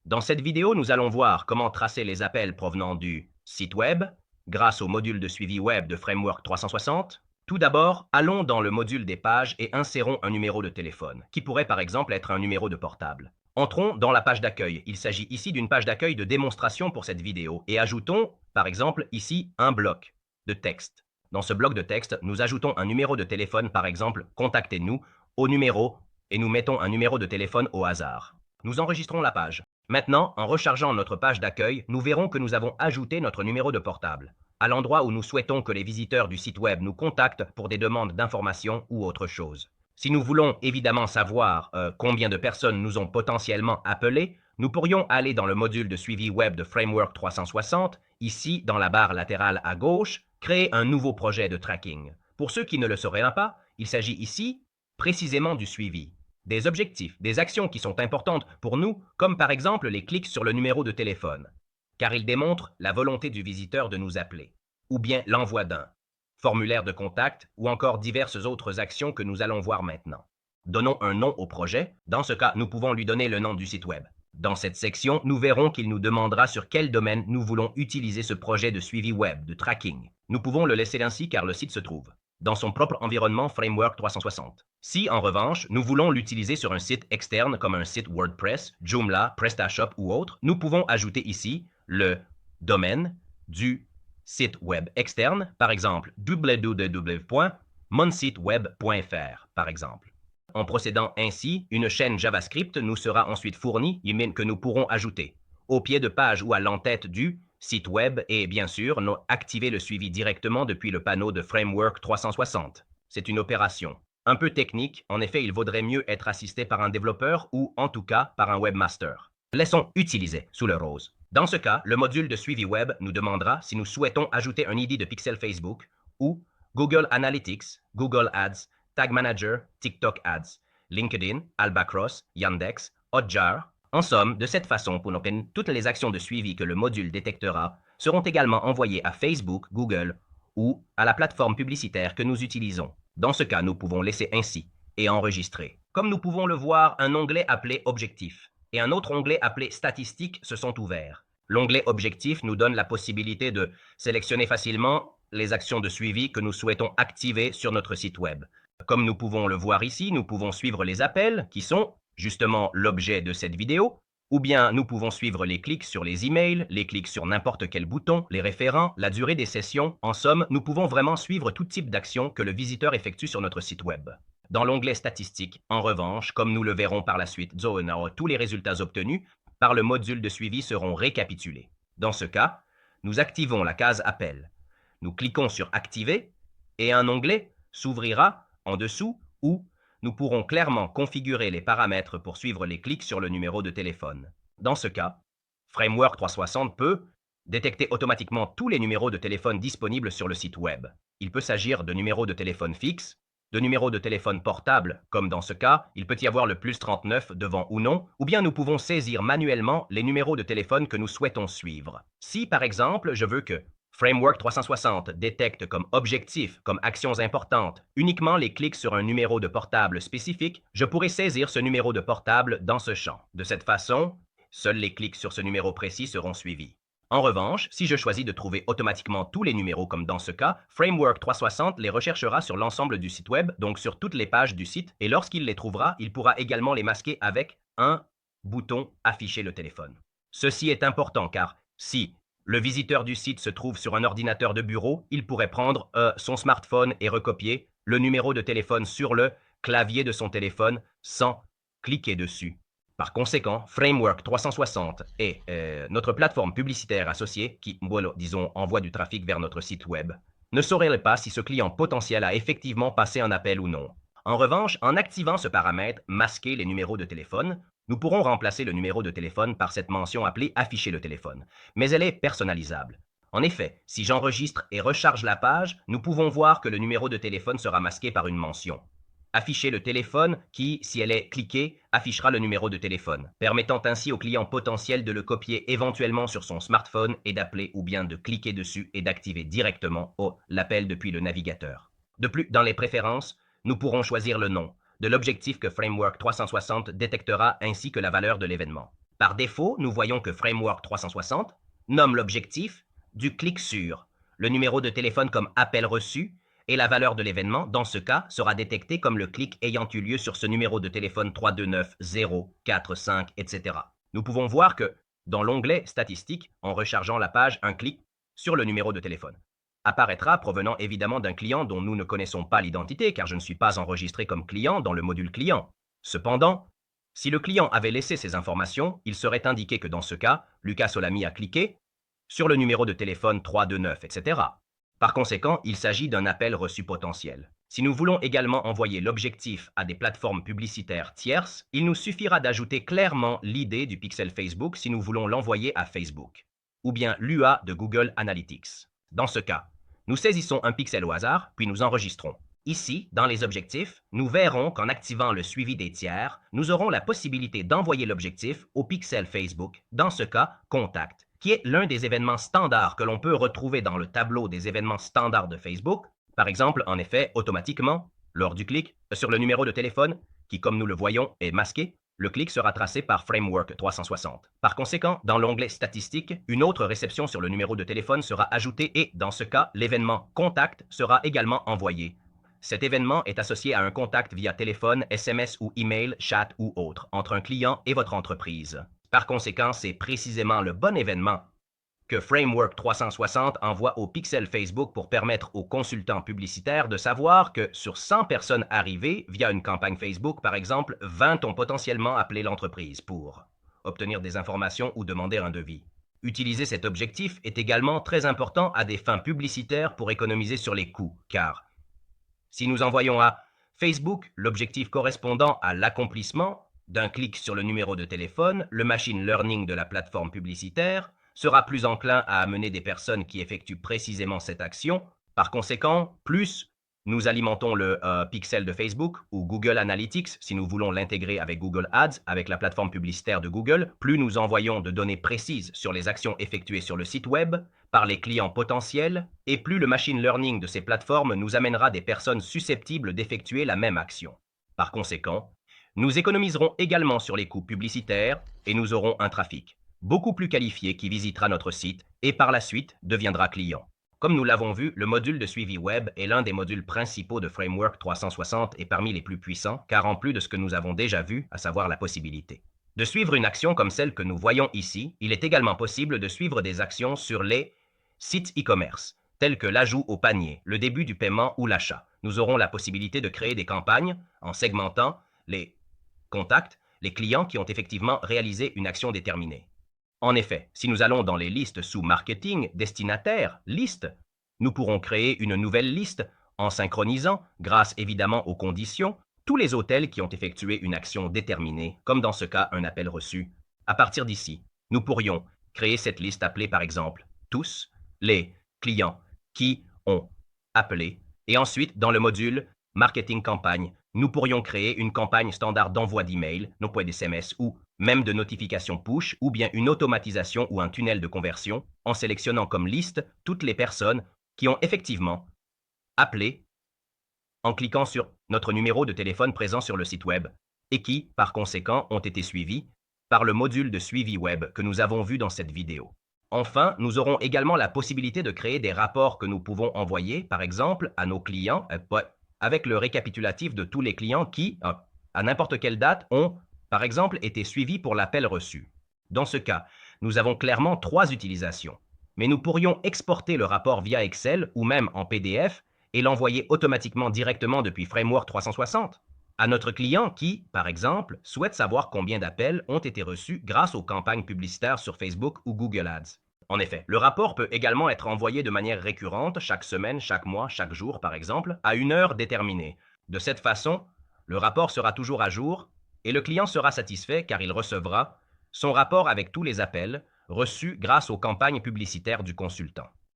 Dans cette vidéo, nous allons voir comment tracer les appels provenant du site web grâce au module de suivi web de Framework 360. Tout d'abord, allons dans le module des pages et insérons un numéro de téléphone, qui pourrait par exemple être un numéro de portable. Entrons dans la page d'accueil. Il s'agit ici d'une page d'accueil de démonstration pour cette vidéo et ajoutons, par exemple, ici un bloc de texte. Dans ce bloc de texte, nous ajoutons un numéro de téléphone, par exemple, contactez-nous au numéro et nous mettons un numéro de téléphone au hasard. Nous enregistrons la page. Maintenant, en rechargeant notre page d'accueil, nous verrons que nous avons ajouté notre numéro de portable, à l'endroit où nous souhaitons que les visiteurs du site web nous contactent pour des demandes d'informations ou autre chose. Si nous voulons évidemment savoir combien de personnes nous ont potentiellement appelés, nous pourrions aller dans le module de suivi web de Framework 360, ici dans la barre latérale à gauche, créer un nouveau projet de tracking. Pour ceux qui ne le sauraient pas, il s'agit ici précisément du suivi, des objectifs, des actions qui sont importantes pour nous, comme par exemple les clics sur le numéro de téléphone, car ils démontrent la volonté du visiteur de nous appeler, ou bien l'envoi d'un formulaire de contact, ou encore diverses autres actions que nous allons voir maintenant. Donnons un nom au projet. Dans ce cas, nous pouvons lui donner le nom du site web. Dans cette section, nous verrons qu'il nous demandera sur quel domaine nous voulons utiliser ce projet de suivi web, de tracking. Nous pouvons le laisser ainsi car le site se trouve dans son propre environnement Framework 360. Si, en revanche, nous voulons l'utiliser sur un site externe comme un site WordPress, Joomla, PrestaShop ou autre, nous pouvons ajouter ici le domaine du site web externe, par exemple www.monsiteweb.fr, par exemple. En procédant ainsi, une chaîne JavaScript nous sera ensuite fournie que nous pourrons ajouter au pied de page ou à l'entête du site web et bien sûr activer le suivi directement depuis le panneau de Framework 360. C'est une opération un peu technique. En effet, il vaudrait mieux être assisté par un développeur ou en tout cas par un webmaster. Laissons utiliser sous le rose. Dans ce cas, le module de suivi web nous demandera si nous souhaitons ajouter un ID de pixel Facebook ou Google Analytics, Google Ads, Tag Manager, TikTok Ads, LinkedIn, Albacross, Yandex, Hotjar. En somme, de cette façon, pour toutes les actions de suivi que le module détectera seront également envoyées à Facebook, Google ou à la plateforme publicitaire que nous utilisons. Dans ce cas, nous pouvons laisser ainsi et enregistrer. Comme nous pouvons le voir, un onglet appelé Objectif et un autre onglet appelé Statistiques se sont ouverts. L'onglet Objectif nous donne la possibilité de sélectionner facilement les actions de suivi que nous souhaitons activer sur notre site web. Comme nous pouvons le voir ici, nous pouvons suivre les appels, qui sont justement l'objet de cette vidéo, ou bien nous pouvons suivre les clics sur les emails, les clics sur n'importe quel bouton, les référents, la durée des sessions. En somme, nous pouvons vraiment suivre tout type d'action que le visiteur effectue sur notre site web. Dans l'onglet Statistiques, en revanche, comme nous le verrons par la suite, tous les résultats obtenus par le module de suivi seront récapitulés. Dans ce cas, nous activons la case Appel. Nous cliquons sur Activer et un onglet s'ouvrira en dessous où nous pourrons clairement configurer les paramètres pour suivre les clics sur le numéro de téléphone. Dans ce cas, Framework 360 peut détecter automatiquement tous les numéros de téléphone disponibles sur le site web. Il peut s'agir de numéros de téléphone fixe, de numéros de téléphone portable, comme dans ce cas, il peut y avoir le +39 devant ou non, ou bien nous pouvons saisir manuellement les numéros de téléphone que nous souhaitons suivre. Si, par exemple, je veux que Framework 360 détecte comme objectif, comme actions importantes, uniquement les clics sur un numéro de portable spécifique, je pourrais saisir ce numéro de portable dans ce champ. De cette façon, seuls les clics sur ce numéro précis seront suivis. En revanche, si je choisis de trouver automatiquement tous les numéros comme dans ce cas, Framework 360 les recherchera sur l'ensemble du site web, donc sur toutes les pages du site, et lorsqu'il les trouvera, il pourra également les masquer avec un bouton Afficher le téléphone. Ceci est important car si le visiteur du site se trouve sur un ordinateur de bureau, il pourrait prendre son smartphone et recopier le numéro de téléphone sur le clavier de son téléphone sans cliquer dessus. Par conséquent, Framework 360 est notre plateforme publicitaire associée qui, disons, envoie du trafic vers notre site web, ne saurait pas si ce client potentiel a effectivement passé un appel ou non. En revanche, en activant ce paramètre « Masquer les numéros de téléphone », nous pourrons remplacer le numéro de téléphone par cette mention appelée « Afficher le téléphone », mais elle est personnalisable. En effet, si j'enregistre et recharge la page, nous pouvons voir que le numéro de téléphone sera masqué par une mention. Afficher le téléphone qui, si elle est cliquée, affichera le numéro de téléphone, permettant ainsi au client potentiel de le copier éventuellement sur son smartphone et d'appeler ou bien de cliquer dessus et d'activer directement l'appel depuis le navigateur. De plus, dans les préférences, nous pourrons choisir le nom de l'objectif que Framework 360 détectera ainsi que la valeur de l'événement. Par défaut, nous voyons que Framework 360 nomme l'objectif du clic sur le numéro de téléphone comme appel reçu et la valeur de l'événement, dans ce cas, sera détectée comme le clic ayant eu lieu sur ce numéro de téléphone 329-045, etc. Nous pouvons voir que, dans l'onglet Statistiques, en rechargeant la page, un clic sur le numéro de téléphone apparaîtra provenant évidemment d'un client dont nous ne connaissons pas l'identité car je ne suis pas enregistré comme client dans le module client. Cependant, si le client avait laissé ces informations, il serait indiqué que dans ce cas, Lucas Olamy a cliqué sur le numéro de téléphone 329, etc. Par conséquent, il s'agit d'un appel reçu potentiel. Si nous voulons également envoyer l'objectif à des plateformes publicitaires tierces, il nous suffira d'ajouter clairement l'ID du pixel Facebook si nous voulons l'envoyer à Facebook, ou bien l'UA de Google Analytics. Dans ce cas, nous saisissons un pixel au hasard, puis nous enregistrons. Ici, dans les objectifs, nous verrons qu'en activant le suivi des tiers, nous aurons la possibilité d'envoyer l'objectif au pixel Facebook, dans ce cas, Contact, qui est l'un des événements standards que l'on peut retrouver dans le tableau des événements standards de Facebook, par exemple, en effet, automatiquement, lors du clic sur le numéro de téléphone, qui, comme nous le voyons, est masqué, le clic sera tracé par Framework 360. Par conséquent, dans l'onglet Statistiques, une autre réception sur le numéro de téléphone sera ajoutée et, dans ce cas, l'événement Contact sera également envoyé. Cet événement est associé à un contact via téléphone, SMS ou email, chat ou autre, entre un client et votre entreprise. Par conséquent, c'est précisément le bon événement que Framework 360 envoie au pixel Facebook pour permettre aux consultants publicitaires de savoir que sur 100 personnes arrivées via une campagne Facebook, par exemple, 20 ont potentiellement appelé l'entreprise pour obtenir des informations ou demander un devis. Utiliser cet objectif est également très important à des fins publicitaires pour économiser sur les coûts, car si nous envoyons à Facebook l'objectif correspondant à l'accomplissement d'un clic sur le numéro de téléphone, le machine learning de la plateforme publicitaire sera plus enclin à amener des personnes qui effectuent précisément cette action. Par conséquent, plus nous alimentons le pixel de Facebook ou Google Analytics, si nous voulons l'intégrer avec Google Ads, avec la plateforme publicitaire de Google, plus nous envoyons de données précises sur les actions effectuées sur le site web par les clients potentiels, et plus le machine learning de ces plateformes nous amènera des personnes susceptibles d'effectuer la même action. Par conséquent, nous économiserons également sur les coûts publicitaires et nous aurons un trafic beaucoup plus qualifié qui visitera notre site et par la suite deviendra client. Comme nous l'avons vu, le module de suivi web est l'un des modules principaux de Framework 360 et parmi les plus puissants, car en plus de ce que nous avons déjà vu, à savoir la possibilité de suivre une action comme celle que nous voyons ici, il est également possible de suivre des actions sur les sites e-commerce, tels que l'ajout au panier, le début du paiement ou l'achat. Nous aurons la possibilité de créer des campagnes en segmentant les contacts, les clients qui ont effectivement réalisé une action déterminée. En effet, si nous allons dans les listes sous Marketing, Destinataire, Liste, nous pourrons créer une nouvelle liste en synchronisant, grâce évidemment aux conditions, tous les hôtels qui ont effectué une action déterminée, comme dans ce cas un appel reçu. À partir d'ici, nous pourrions créer cette liste appelée par exemple tous les clients qui ont appelé et ensuite dans le module Marketing Campagne, nous pourrions créer une campagne standard d'envoi d'email, non pas d'SMS ou même de notification push ou bien une automatisation ou un tunnel de conversion en sélectionnant comme liste toutes les personnes qui ont effectivement appelé en cliquant sur notre numéro de téléphone présent sur le site web et qui, par conséquent, ont été suivis par le module de suivi web que nous avons vu dans cette vidéo. Enfin, nous aurons également la possibilité de créer des rapports que nous pouvons envoyer, par exemple, à nos clients avec le récapitulatif de tous les clients qui, à n'importe quelle date, ont, par exemple, été suivis pour l'appel reçu. Dans ce cas, nous avons clairement 3 utilisations, mais nous pourrions exporter le rapport via Excel ou même en PDF et l'envoyer automatiquement directement depuis Framework 360 à notre client qui, par exemple, souhaite savoir combien d'appels ont été reçus grâce aux campagnes publicitaires sur Facebook ou Google Ads. En effet, le rapport peut également être envoyé de manière récurrente, chaque semaine, chaque mois, chaque jour, par exemple, à une heure déterminée. De cette façon, le rapport sera toujours à jour et le client sera satisfait car il recevra son rapport avec tous les appels reçus grâce aux campagnes publicitaires du consultant.